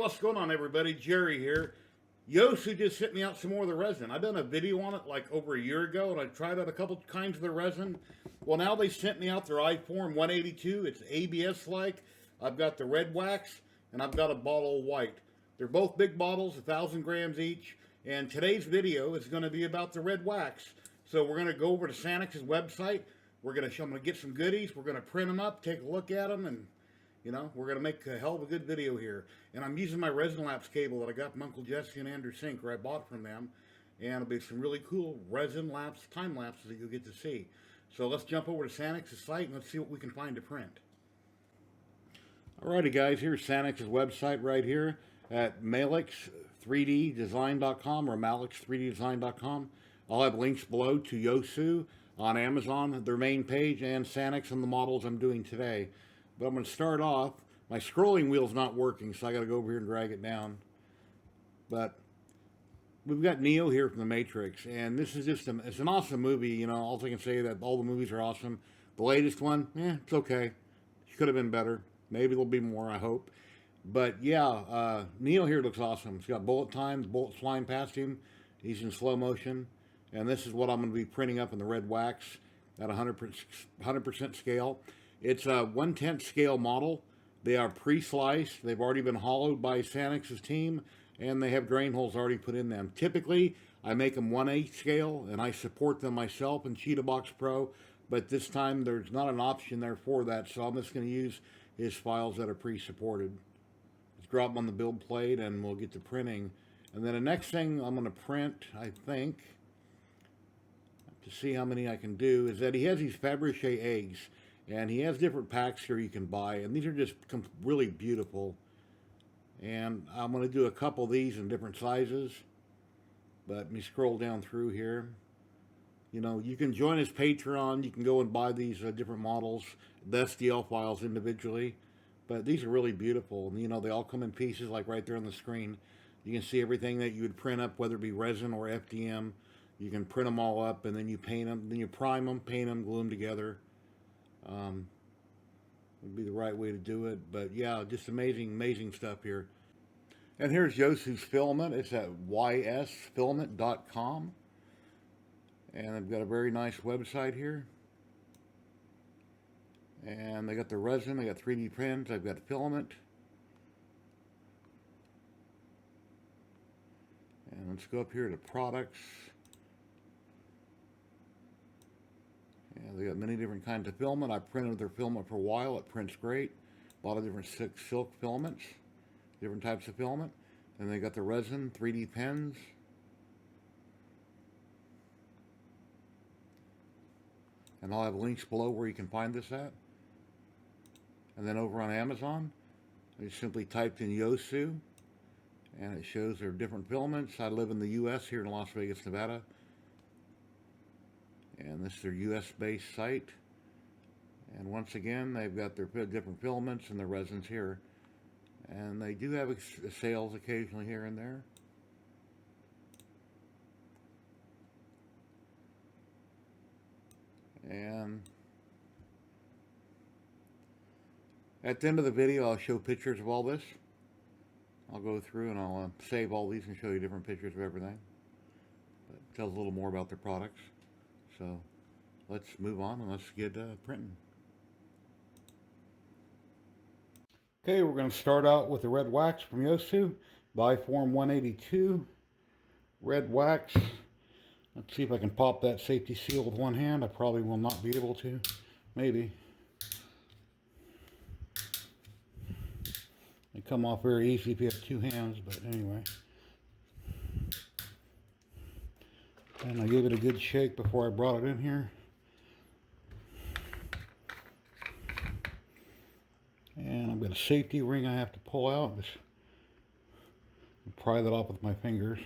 what's going on, everybody? Jerry here. Yosu just sent me out some more of the resin. I've done a video on it like over a year ago, and I tried out a couple kinds of the resin. Well, now they sent me out their I-Form 182. It's ABS-like. I've got the red wax, and I've got a bottle of white. They're both big bottles, 1,000 grams each. And today's video is going to be about the red wax. So we're going to go over to Sanix's website. I'm going to get some goodies. We're going to print them up, take a look at them, and you know, we're going to make a hell of a good video here. And I'm using my Resin Lapse cable that I got from Uncle Jesse and Andrew Sink, or I bought from them. And it'll be some really cool Resin Lapse, time lapses that you'll get to see. So let's jump over to Sanix's site and let's see what we can find to print. Alrighty guys, here's Sanix's website right here at malix3ddesign.com or malix3ddesign.com. I'll have links below to Yosu on Amazon, their main page, and Sanix and the models I'm doing today. But I'm going to start off. My scrolling wheel's not working, so I got to go over here and drag it down. But we've got Neo here from The Matrix, and this is just it's an awesome movie. You know, all I can say is that all the movies are awesome. The latest one, it's okay. It could have been better. Maybe there'll be more, I hope. But yeah, Neo here looks awesome. He's got bullet time, bullets flying past him. He's in slow motion. And this is what I'm going to be printing up in the red wax at 100% scale. It's a 1/10 scale model. They are pre-sliced. They've already been hollowed by Sanix's team, and they have drain holes already put in them. Typically, I make them 1/8 scale, and I support them myself in Cheetah Box Pro, but this time there's not an option there for that, so I'm just going to use his files that are pre-supported. Let's drop them on the build plate, and we'll get to printing. And then the next thing I'm going to print, I think, to see how many I can do, is that he has these Fabergé eggs. And he has different packs here you can buy, and these are just really beautiful. And I'm going to do a couple of these in different sizes. But let me scroll down through here. You know, you can join his Patreon. You can go and buy these different models, the STL files individually. But these are really beautiful. And, you know, they all come in pieces like right there on the screen. You can see everything that you would print up, whether it be resin or FDM. You can print them all up, and then you paint them. Then you prime them, paint them, glue them together. Would be the right way to do it, but yeah, just amazing stuff here. And here's Yosu's filament. It's at ysfilament.com, and they've got a very nice website here. And they got the resin, they got 3D prints, I've got filament. And let's go up here to products. Yeah, they got many different kinds of filament. I printed their filament for a while. It prints great. A lot of different silk filaments, different types of filament. And they got the resin, 3D pens. And I'll have links below where you can find this at. And then over on Amazon, I simply typed in Yosu, and it shows their different filaments. I live in the U.S. here in Las Vegas, Nevada. And this is their US-based site. And once again, they've got their different filaments and the resins here. And they do have sales occasionally here and there. And at the end of the video, I'll show pictures of all this. I'll go through and I'll save all these and show you different pictures of everything. But it tells a little more about their products. So let's move on and let's get printing. Okay, we're going to start out with the red wax from Yosu, I-Form 182 red wax. Let's see if I can pop that safety seal with one hand. I probably will not be able to. Maybe. They come off very easy if you have two hands, but anyway. And I gave it a good shake before I brought it in here. And I've got a safety ring I have to pull out. Just pry that off with my fingers.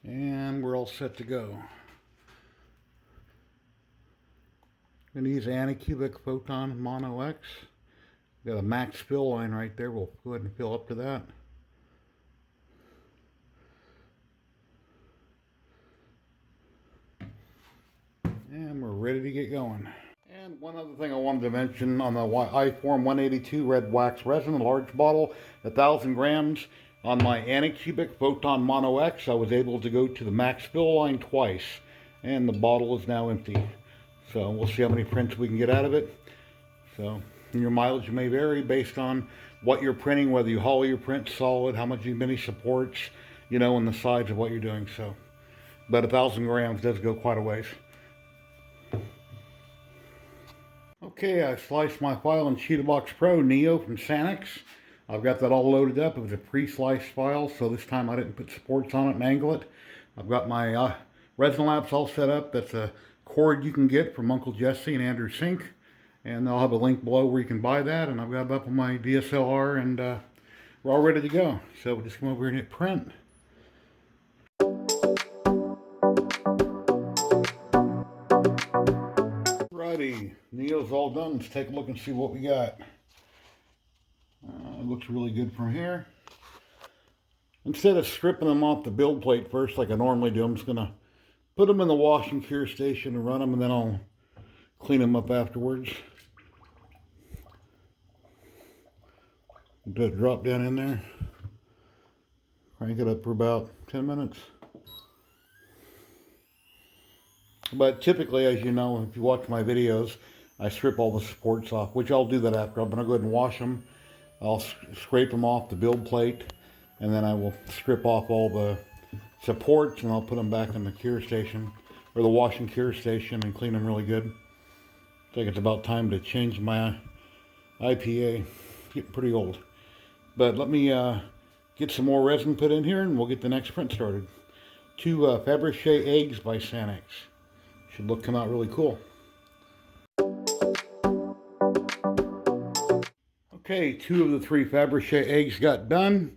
And we're all set to go. I'm going to use Anycubic Photon Mono X. Got a max fill line right there. We'll go ahead and fill up to that. And we're ready to get going. And one other thing I wanted to mention on the I-Form 182 Redwax Resin, a large bottle, 1,000 grams. On my Anycubic Photon Mono X, I was able to go to the max fill line twice, and the bottle is now empty. So we'll see how many prints we can get out of it. So your mileage may vary based on what you're printing, whether you hollow your print solid, how many supports, you know, and the size of what you're doing. So, but 1,000 grams does go quite a ways. Okay, I sliced my file in Sheetabox Pro Neo from Sanix. I've got that all loaded up. It was a pre-sliced file, so this time I didn't put supports on it and angle it. I've got my resin laps all set up. That's a cord you can get from Uncle Jesse and Andrew Sink. And I'll have a link below where you can buy that. And I've got it up on my DSLR, and we're all ready to go. So we'll just come over here and hit print. Righty, Neo's all done. Let's take a look and see what we got. It looks really good from here. Instead of stripping them off the build plate first like I normally do, I'm just going to put them in the wash and cure station and run them, and then I'll clean them up afterwards. Just drop down in there. Crank it up for about 10 minutes. But typically, as you know, if you watch my videos, I strip all the supports off, which I'll do that after. I'm going to go ahead and wash them. I'll scrape them off the build plate, and then I will strip off all the supports, and I'll put them back in the cure station, or the wash and cure station, and clean them really good. I think it's about time to change my IPA. It's getting pretty old. But let me get some more resin put in here, and we'll get the next print started. 2 Fabergé eggs by Sanix. Should come out really cool. Okay, 2 of the 3 Fabergé eggs got done.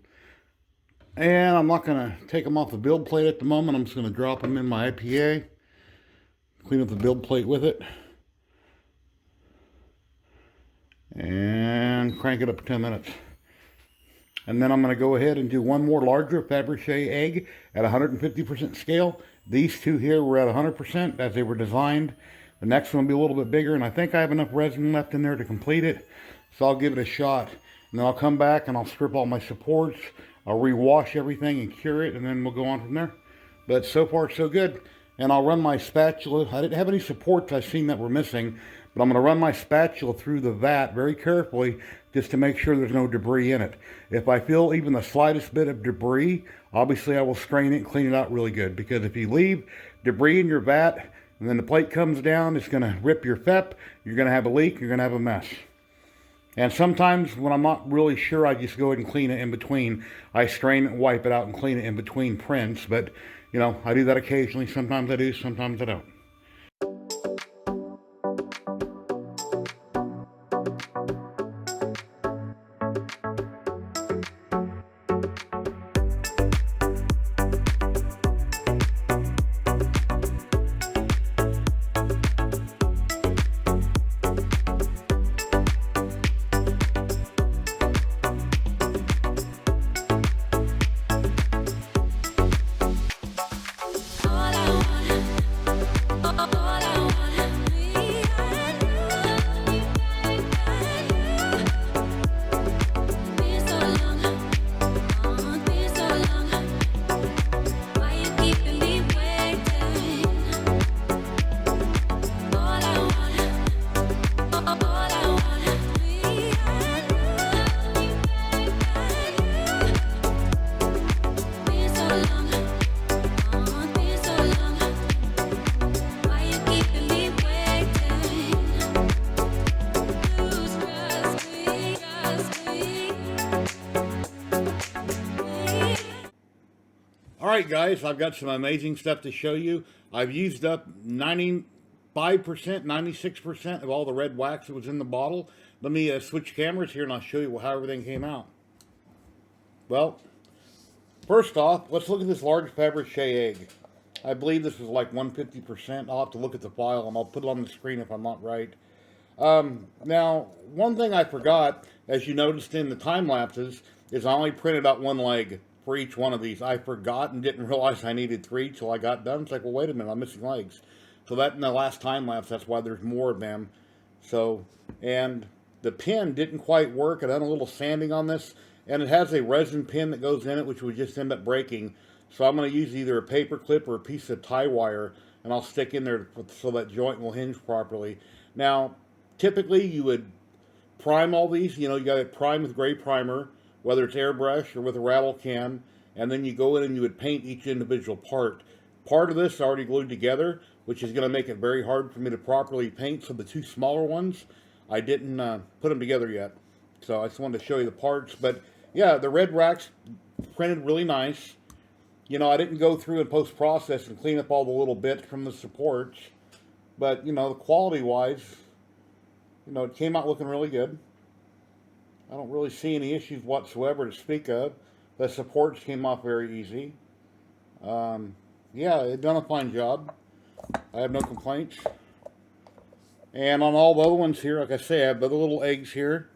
And I'm not going to take them off the build plate at the moment. I'm just going to drop them in my IPA. Clean up the build plate with it. And crank it up for 10 minutes. And then I'm going to go ahead and do one more larger Fabergé egg at 150% scale. These 2 here were at 100% as they were designed. The next one will be a little bit bigger, and I think I have enough resin left in there to complete it. So I'll give it a shot. And then I'll come back and I'll strip all my supports. I'll rewash everything and cure it, and then we'll go on from there. But so far, so good. And I'll run my spatula. I didn't have any supports I've seen that were missing, but I'm going to run my spatula through the vat very carefully just to make sure there's no debris in it. If I feel even the slightest bit of debris, obviously I will strain it and clean it out really good, because if you leave debris in your vat and then the plate comes down, it's going to rip your FEP, you're going to have a leak, you're going to have a mess. And sometimes when I'm not really sure, I just go ahead and clean it in between. I strain it and wipe it out and clean it in between prints, but you know, I do that occasionally. Sometimes I do, sometimes I don't. Alright guys, I've got some amazing stuff to show you. I've used up 95%, 96% of all the red wax that was in the bottle. Let me switch cameras here and I'll show you how everything came out. Well, first off, let's look at this large Fabergé egg. I believe this was like 150%. I'll have to look at the file and I'll put it on the screen if I'm not right. Now, one thing I forgot, as you noticed in the time lapses, is I only printed out 1 leg for each one of these. I forgot and didn't realize I needed 3 till I got done. It's like, well, wait a minute, I'm missing legs. So that in the last time lapse, that's why there's more of them. So, and the pin didn't quite work. I done a little sanding on this, and it has a resin pin that goes in it, which would just end up breaking. So I'm going to use either a paper clip or a piece of tie wire, and I'll stick in there so that joint will hinge properly. Now, typically you would prime all these. You know, you got to prime with gray primer, whether it's airbrush or with a rattle can, and then you go in and you would paint each individual part. Part of this is already glued together, which is going to make it very hard for me to properly paint. So the two smaller ones, I didn't put them together yet. So I just wanted to show you the parts. But yeah, the Redwax printed really nice. You know, I didn't go through and post-process and clean up all the little bits from the supports. But, you know, quality-wise, you know, it came out looking really good. I don't really see any issues whatsoever to speak of. The supports came off very easy. Yeah, it done a fine job. I have no complaints. And on all the other ones here, like I say, I have the little eggs here.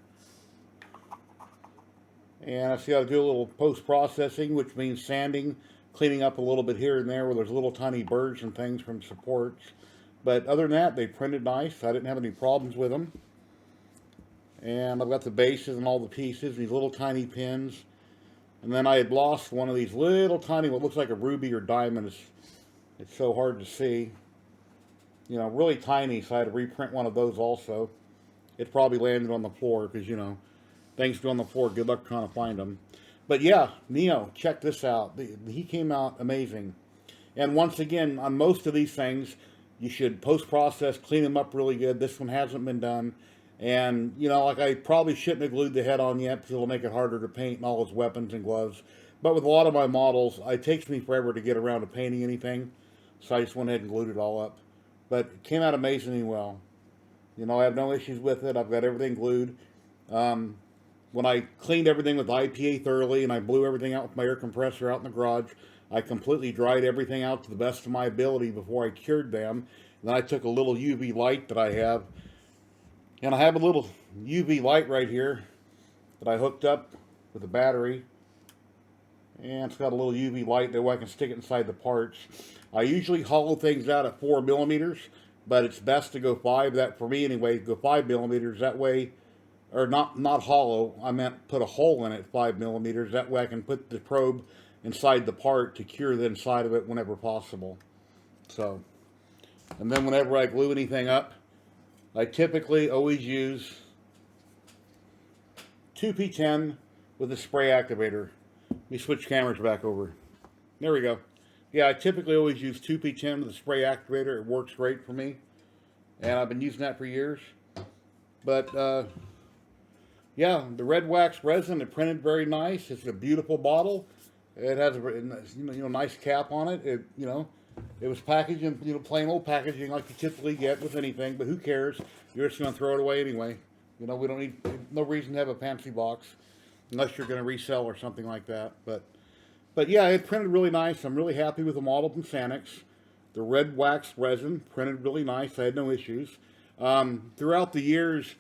And I see how to do a little post-processing, which means sanding, cleaning up a little bit here and there where there's little tiny burrs and things from supports. But other than that, they printed nice. I didn't have any problems with them. And I've got the bases and all the pieces, these little tiny pins. And then I had lost one of these little tiny, what looks like a ruby or diamond. It's so hard to see. You know, really tiny, so I had to reprint one of those also. It probably landed on the floor because, you know, things go on the floor. Good luck trying to find them. But yeah, Neo, check this out. He came out amazing. And once again, on most of these things, you should post-process, clean them up really good. This one hasn't been done. And, you know, like I probably shouldn't have glued the head on yet because it'll make it harder to paint and all his weapons and gloves. But with a lot of my models, it takes me forever to get around to painting anything. So I just went ahead and glued it all up. But it came out amazingly well. You know, I have no issues with it. I've got everything glued. When I cleaned everything with IPA thoroughly and I blew everything out with my air compressor out in the garage, I completely dried everything out to the best of my ability before I cured them. And then I took a little UV light that I have. And I have a little UV light right here that I hooked up with a battery. And it's got a little UV light that way I can stick it inside the parts. I usually hollow things out at 4 millimeters, but it's best to go 5. That for me anyway, go 5 millimeters. That way, or not hollow. I meant put a hole in it 5 millimeters. That way I can put the probe inside the part to cure the inside of it whenever possible. So, and then whenever I glue anything up, I typically always use 2P10 with a spray activator. Let me switch cameras back over. There we go. Yeah, I typically always use 2P10 with a spray activator. It works great for me. And I've been using that for years. But, yeah, the Redwax resin, it printed very nice. It's a beautiful bottle. It has a nice cap on it. It was packaged in plain old packaging like you typically get with anything. But who cares? You're just going to throw it away anyway. You know, we don't need no reason to have a fancy box unless you're going to resell or something like that. But yeah, it printed really nice. I'm really happy with the model from Sanix. The Redwax resin printed really nice. I had no issues. Throughout the years,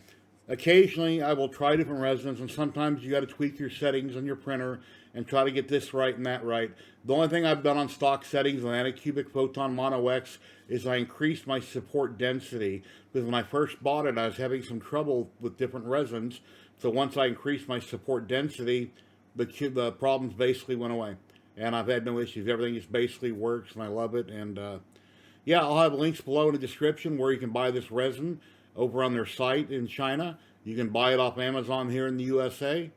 occasionally I will try different resins, and sometimes you got to tweak your settings on your printer and try to get this right and that right. The only thing I've done on stock settings on Anycubic Photon Mono X is I increased my support density, because when I first bought it I was having some trouble with different resins. So once I increased my support density, the problems basically went away. And I've had no issues. Everything just basically works, and I love it. And yeah, I'll have links below in the description where you can buy this resin over on their site in China. You can buy it off Amazon here in the USA.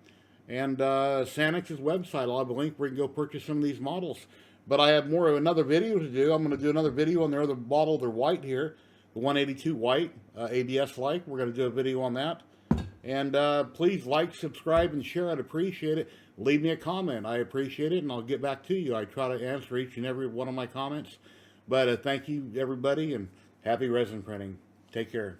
And Sanix's website, I'll have a link where you can go purchase some of these models. But I have more of another video to do. I'm going to do another video on their other bottle, their white here, the 182 white, ABS-like. We're going to do a video on that. And please like, subscribe, and share. I'd appreciate it. Leave me a comment. I appreciate it, and I'll get back to you. I try to answer each and every one of my comments. But thank you, everybody, and happy resin printing. Take care.